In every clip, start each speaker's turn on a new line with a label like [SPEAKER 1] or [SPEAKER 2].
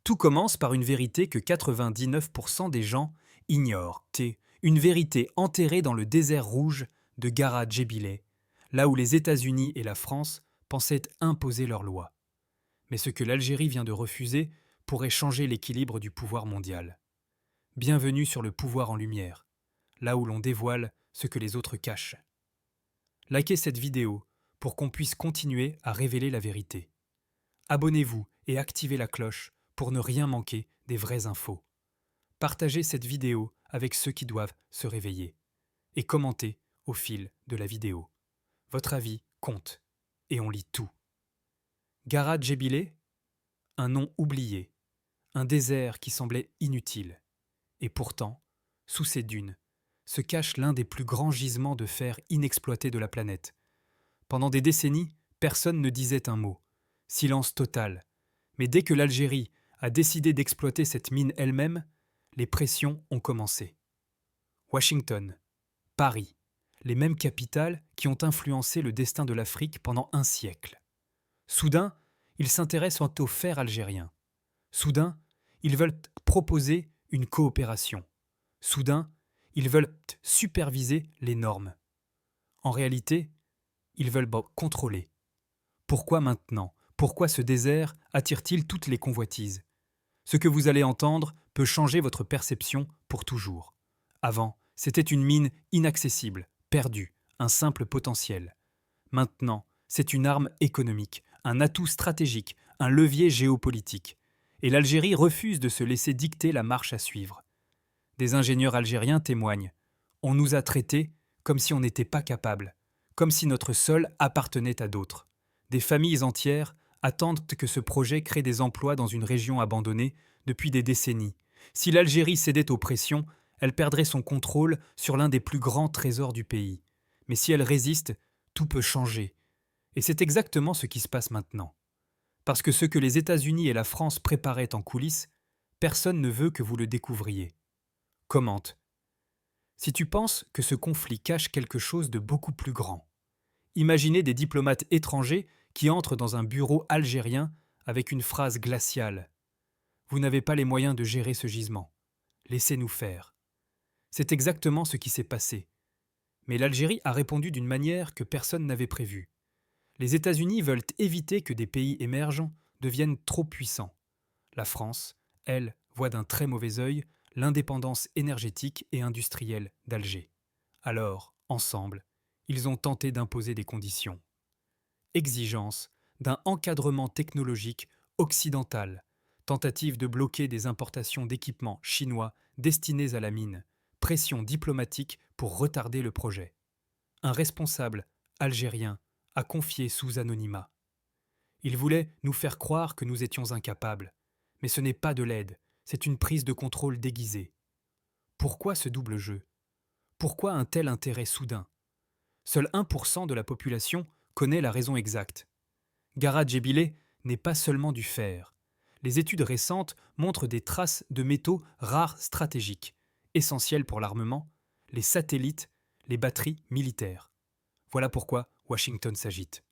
[SPEAKER 1] Tout commence par une vérité que 99% des gens ignorent. Une vérité enterrée dans le désert rouge de Gara Djebile, là où les États-Unis et la France pensaient imposer leurs lois. Mais ce que l'Algérie vient de refuser pourrait changer l'équilibre du pouvoir mondial. Bienvenue sur le pouvoir en lumière, là où l'on dévoile ce que les autres cachent. Likez cette vidéo pour qu'on puisse continuer à révéler la vérité. Abonnez-vous et activez la cloche pour ne rien manquer des vraies infos. Partagez cette vidéo avec ceux qui doivent se réveiller. Et commentez au fil de la vidéo. Votre avis compte et on lit tout. Gara Djebile, un nom oublié, un désert qui semblait inutile. Et pourtant, sous ces dunes, se cache l'un des plus grands gisements de fer inexploités de la planète. Pendant des décennies, personne ne disait un mot. Silence total. Mais dès que l'Algérie a décidé d'exploiter cette mine elle-même, les pressions ont commencé. Washington, Paris, les mêmes capitales qui ont influencé le destin de l'Afrique pendant un siècle. Soudain, ils s'intéressent au fer algérien. Soudain, ils veulent proposer une coopération. Soudain, ils veulent superviser les normes. En réalité, ils veulent contrôler. Pourquoi maintenant ? Pourquoi ce désert attire-t-il toutes les convoitises ? Ce que vous allez entendre peut changer votre perception pour toujours. Avant, c'était une mine inaccessible, perdue, un simple potentiel. Maintenant, c'est une arme économique, un atout stratégique, un levier géopolitique. Et l'Algérie refuse de se laisser dicter la marche à suivre. Des ingénieurs algériens témoignent. On nous a traités comme si on n'était pas capable, comme si notre sol appartenait à d'autres. Des familles entières attendent que ce projet crée des emplois dans une région abandonnée depuis des décennies. Si l'Algérie cédait aux pressions, elle perdrait son contrôle sur l'un des plus grands trésors du pays. Mais si elle résiste, tout peut changer. Et c'est exactement ce qui se passe maintenant. Parce que ce que les États-Unis et la France préparaient en coulisses, personne ne veut que vous le découvriez. Commente. Si tu penses que ce conflit cache quelque chose de beaucoup plus grand, imaginez des diplomates étrangers qui entrent dans un bureau algérien avec une phrase glaciale. Vous n'avez pas les moyens de gérer ce gisement. Laissez-nous faire. C'est exactement ce qui s'est passé. Mais l'Algérie a répondu d'une manière que personne n'avait prévue. Les États-Unis veulent éviter que des pays émergents deviennent trop puissants. La France, elle, voit d'un très mauvais œil l'indépendance énergétique et industrielle d'Alger. Alors, ensemble, ils ont tenté d'imposer des conditions. Exigence d'un encadrement technologique occidental, tentative de bloquer des importations d'équipements chinois destinés à la mine, pression diplomatique pour retarder le projet. Un responsable algérien a confié sous anonymat. Il voulait nous faire croire que nous étions incapables, mais ce n'est pas de l'aide, c'est une prise de contrôle déguisée. Pourquoi ce double jeu ? Pourquoi un tel intérêt soudain ? Seul 1% de la population connaît la raison exacte. Gara Djebile n'est pas seulement du fer. Les études récentes montrent des traces de métaux rares stratégiques, essentiels pour l'armement, les satellites, les batteries militaires. Voilà pourquoi Washington s'agite.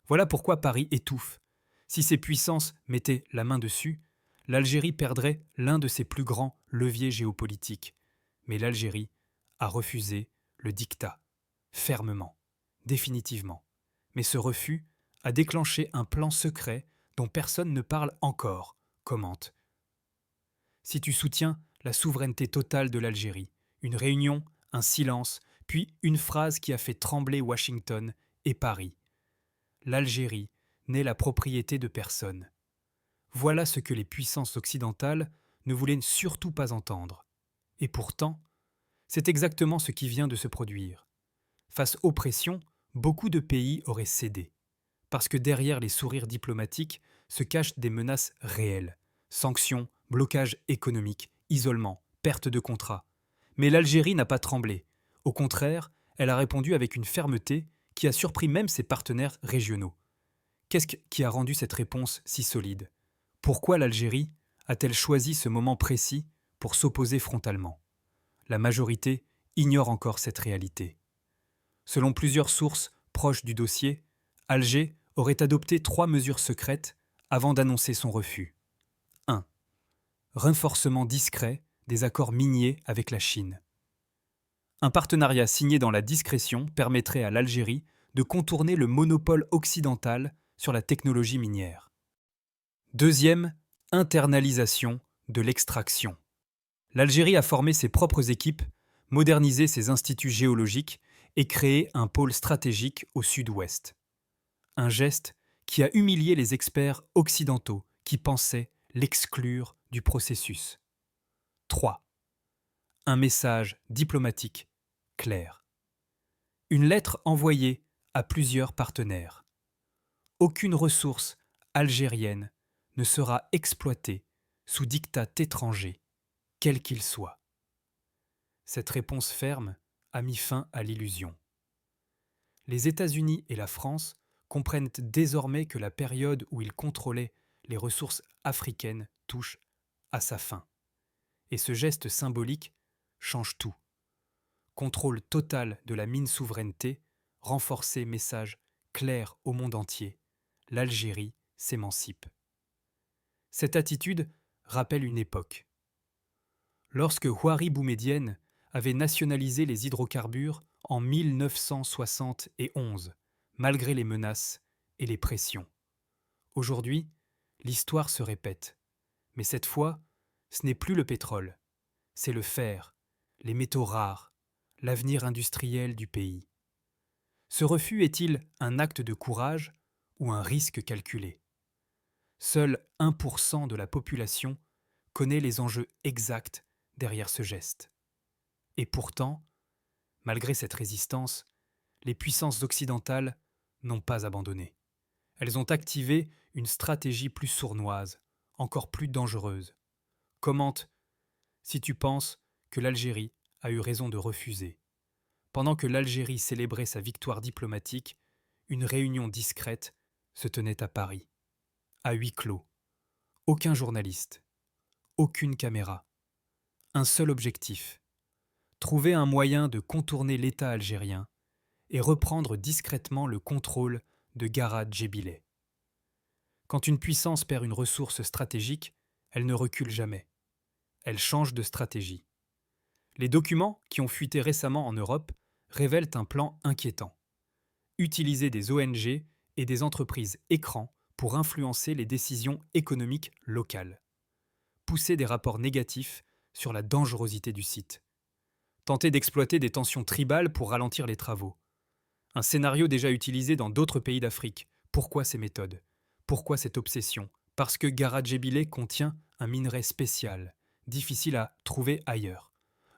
[SPEAKER 1] Voilà pourquoi Paris étouffe. Si ces puissances mettaient la main dessus, l'Algérie perdrait l'un de ses plus grands leviers géopolitiques. Mais l'Algérie a refusé le diktat, fermement, définitivement. Mais ce refus a déclenché un plan secret dont personne ne parle encore, commente. Si tu soutiens la souveraineté totale de l'Algérie, une réunion, un silence, puis une phrase qui a fait trembler Washington et Paris. L'Algérie n'est la propriété de personne. Voilà ce que les puissances occidentales ne voulaient surtout pas entendre. Et pourtant, c'est exactement ce qui vient de se produire. Face aux pressions, beaucoup de pays auraient cédé. Parce que derrière les sourires diplomatiques se cachent des menaces réelles. Sanctions, blocages économiques, isolement, perte de contrats. Mais l'Algérie n'a pas tremblé. Au contraire, elle a répondu avec une fermeté qui a surpris même ses partenaires régionaux. Qu'est-ce qui a rendu cette réponse si solide ? Pourquoi l'Algérie a-t-elle choisi ce moment précis pour s'opposer frontalement ? La majorité ignore encore cette réalité. Selon plusieurs sources proches du dossier, Alger aurait adopté 3 mesures secrètes avant d'annoncer son refus. 1. renforcement discret des accords miniers avec la Chine. Un partenariat signé dans la discrétion permettrait à l'Algérie de contourner le monopole occidental sur la technologie minière. Deuxième, internalisation de l'extraction. L'Algérie a formé ses propres équipes, modernisé ses instituts géologiques et créé un pôle stratégique au sud-ouest. Un geste qui a humilié les experts occidentaux qui pensaient l'exclure du processus. 3. Un message diplomatique clair. Une lettre envoyée à plusieurs partenaires. Aucune ressource algérienne ne sera exploitée sous diktat étranger, quel qu'il soit. Cette réponse ferme a mis fin à l'illusion. Les États-Unis et la France comprennent désormais que la période où ils contrôlaient les ressources africaines touche à sa fin. Et ce geste symbolique change tout. Contrôle total de la mine souveraineté, renforcé message clair au monde entier. L'Algérie s'émancipe. Cette attitude rappelle une époque. Lorsque Houari Boumedienne avait nationalisé les hydrocarbures en 1971, malgré les menaces et les pressions. Aujourd'hui, l'histoire se répète. Mais cette fois, ce n'est plus le pétrole, c'est le fer, les métaux rares, l'avenir industriel du pays. Ce refus est-il un acte de courage ou un risque calculé? Seul 1% de la population connaît les enjeux exacts derrière ce geste. Et pourtant, malgré cette résistance, les puissances occidentales n'ont pas abandonné. Elles ont activé une stratégie plus sournoise, encore plus dangereuse. Commente si tu penses que l'Algérie a eu raison de refuser. Pendant que l'Algérie célébrait sa victoire diplomatique, une réunion discrète se tenait à Paris, à huis clos. Aucun journaliste, aucune caméra. Un seul objectif, trouver un moyen de contourner l'État algérien et reprendre discrètement le contrôle de Garad Djebileh. Quand une puissance perd une ressource stratégique, elle ne recule jamais. Elle change de stratégie. Les documents qui ont fuité récemment en Europe révèlent un plan inquiétant. Utiliser des ONG et des entreprises écrans pour influencer les décisions économiques locales. Pousser des rapports négatifs sur la dangerosité du site. Tenter d'exploiter des tensions tribales pour ralentir les travaux. Un scénario déjà utilisé dans d'autres pays d'Afrique. Pourquoi ces méthodes? Pourquoi cette obsession? Parce que Garad Djebileh contient un minerai spécial, difficile à trouver ailleurs.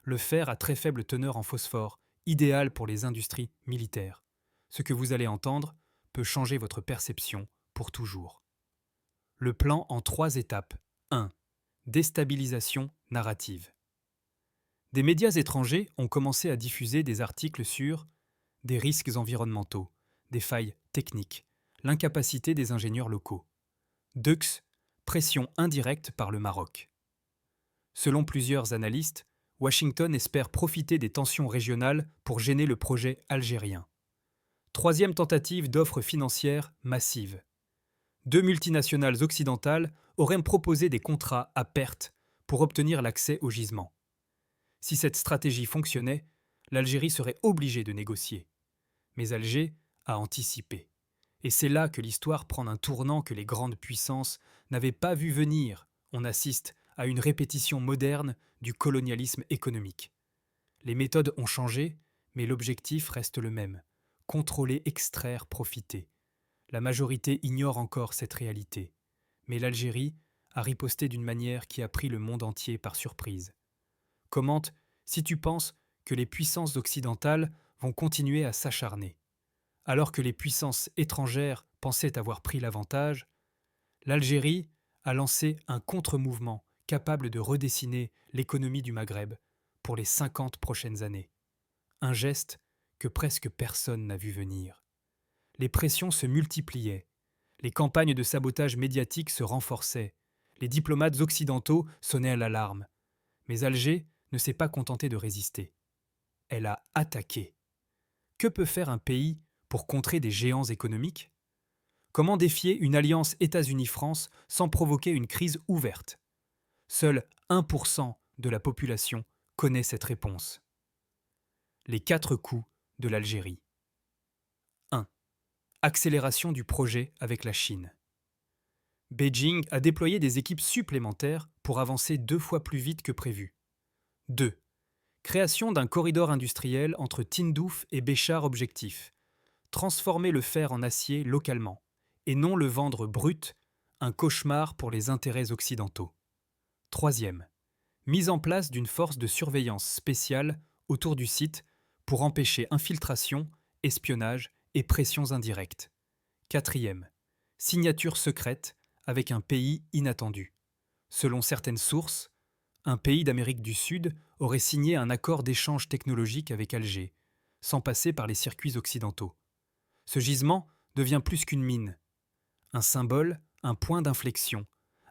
[SPEAKER 1] Le fer à très faible teneur en phosphore, idéal pour les industries militaires. Ce que vous allez entendre peut changer votre perception pour toujours. Le plan en 3 étapes. 1. Déstabilisation narrative. Des médias étrangers ont commencé à diffuser des articles sur des risques environnementaux, des failles techniques, l'incapacité des ingénieurs locaux. Deux, pression indirecte par le Maroc. Selon plusieurs analystes, Washington espère profiter des tensions régionales pour gêner le projet algérien. Troisième tentative d'offre financière massive. 2 multinationales occidentales auraient proposé des contrats à perte pour obtenir l'accès au gisement. Si cette stratégie fonctionnait, l'Algérie serait obligée de négocier. Mais Alger a anticipé. Et c'est là que l'histoire prend un tournant que les grandes puissances n'avaient pas vu venir. On assiste à une répétition moderne du colonialisme économique. Les méthodes ont changé, mais l'objectif reste le même. Contrôler, extraire, profiter. La majorité ignore encore cette réalité. Mais l'Algérie a riposté d'une manière qui a pris le monde entier par surprise. Commente si tu penses que les puissances occidentales vont continuer à s'acharner. Alors que les puissances étrangères pensaient avoir pris l'avantage, l'Algérie a lancé un contre-mouvement capable de redessiner l'économie du Maghreb pour les 50 prochaines années. Un geste que presque personne n'a vu venir. Les pressions se multipliaient, les campagnes de sabotage médiatique se renforçaient, les diplomates occidentaux sonnaient l'alarme. Mais Alger ne s'est pas contentée de résister. Elle a attaqué. Que peut faire un pays pour contrer des géants économiques? Comment défier une alliance États-Unis-France sans provoquer une crise ouverte? Seul 1% de la population connaît cette réponse. Les 4 coups de l'Algérie. 1. Accélération du projet avec la Chine. Beijing a déployé des équipes supplémentaires pour avancer 2 fois plus vite que prévu. 2. Création d'un corridor industriel entre Tindouf et Béchar Objectif. Transformer le fer en acier localement, et non le vendre brut, un cauchemar pour les intérêts occidentaux. 3. Mise en place d'une force de surveillance spéciale autour du site pour empêcher infiltration, espionnage et pressions indirectes. 4. Signature secrète avec un pays inattendu. Selon certaines sources, un pays d'Amérique du Sud aurait signé un accord d'échange technologique avec Alger, sans passer par les circuits occidentaux. Ce gisement devient plus qu'une mine. Un symbole, un point d'inflexion,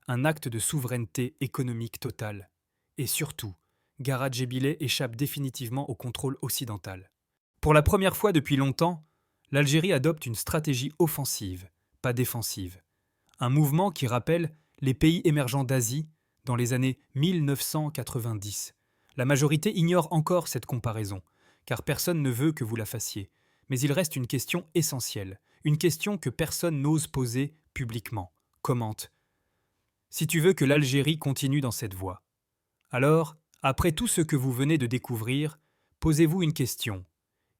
[SPEAKER 1] un acte de souveraineté économique totale. Et surtout, Garat Jebbilé échappe définitivement au contrôle occidental. Pour la première fois depuis longtemps, l'Algérie adopte une stratégie offensive, pas défensive. Un mouvement qui rappelle les pays émergents d'Asie dans les années 1990. La majorité ignore encore cette comparaison, car personne ne veut que vous la fassiez. Mais il reste une question essentielle, une question que personne n'ose poser publiquement. Commente. Si tu veux que l'Algérie continue dans cette voie, alors, après tout ce que vous venez de découvrir, posez-vous une question.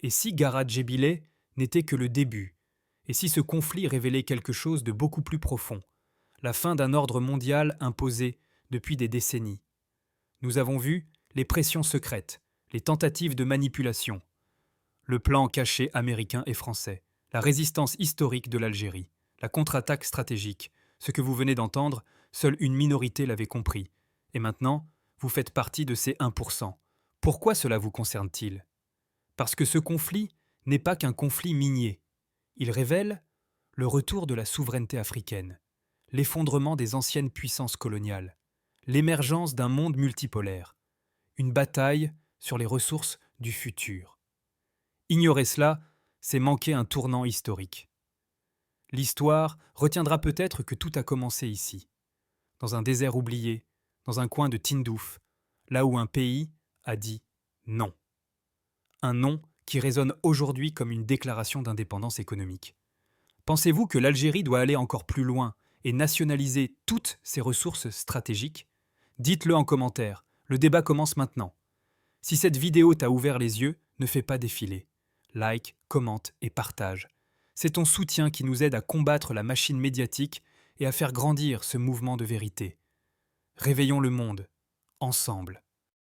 [SPEAKER 1] Et si Garat Jebbilé n'était que le début? Et si ce conflit révélait quelque chose de beaucoup plus profond? La fin d'un ordre mondial imposé depuis des décennies. Nous avons vu les pressions secrètes, les tentatives de manipulation, le plan caché américain et français, la résistance historique de l'Algérie, la contre-attaque stratégique. Ce que vous venez d'entendre, seule une minorité l'avait compris. Et maintenant, vous faites partie de ces 1%. Pourquoi cela vous concerne-t-il? Parce que ce conflit n'est pas qu'un conflit minier. Il révèle le retour de la souveraineté africaine, l'effondrement des anciennes puissances coloniales, l'émergence d'un monde multipolaire, une bataille sur les ressources du futur. Ignorer cela, c'est manquer un tournant historique. L'histoire retiendra peut-être que tout a commencé ici, dans un désert oublié, dans un coin de Tindouf, là où un pays a dit non. Un non qui résonne aujourd'hui comme une déclaration d'indépendance économique. Pensez-vous que l'Algérie doit aller encore plus loin et nationaliser toutes ses ressources stratégiques? Dites-le en commentaire, le débat commence maintenant. Si cette vidéo t'a ouvert les yeux, ne fais pas défiler. Like, commente et partage. C'est ton soutien qui nous aide à combattre la machine médiatique et à faire grandir ce mouvement de vérité. Réveillons le monde, ensemble.